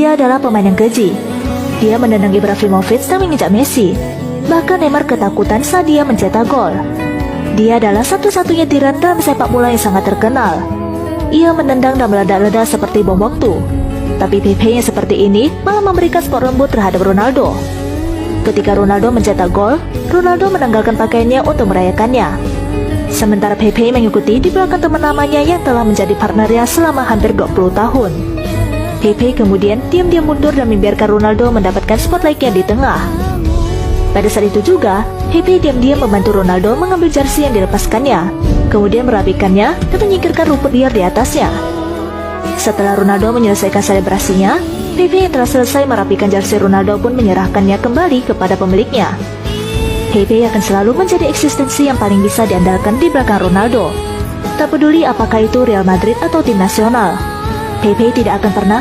Dia adalah pemain yang keji. Dia menendang Ibrahimovic dan menginjak Messi. Bahkan Neymar ketakutan saat dia mencetak gol. Dia adalah satu-satunya tiran dalam sepak bola yang sangat terkenal. Ia menendang dan meledak-ledak seperti bom waktu. Tapi Pepe yang seperti ini malah memberikan spot lembut terhadap Ronaldo. Ketika Ronaldo mencetak gol, Ronaldo menanggalkan pakaiannya untuk merayakannya. Sementara Pepe mengikuti di belakang teman lamanya yang telah menjadi partnernya selama hampir 20 tahun. Pepe kemudian diam-diam mundur dan membiarkan Ronaldo mendapatkan spotlight-nya di tengah. Pada saat itu juga, Pepe diam-diam membantu Ronaldo mengambil jersey yang dilepaskannya, kemudian merapikannya dan menyingkirkan rumput liar di atasnya. Setelah Ronaldo menyelesaikan selebrasinya, Pepe yang telah selesai merapikan jersey Ronaldo pun menyerahkannya kembali kepada pemiliknya. Pepe akan selalu menjadi eksistensi yang paling bisa diandalkan di belakang Ronaldo. Tak peduli apakah itu Real Madrid atau tim nasional, Pepe tidak akan pernah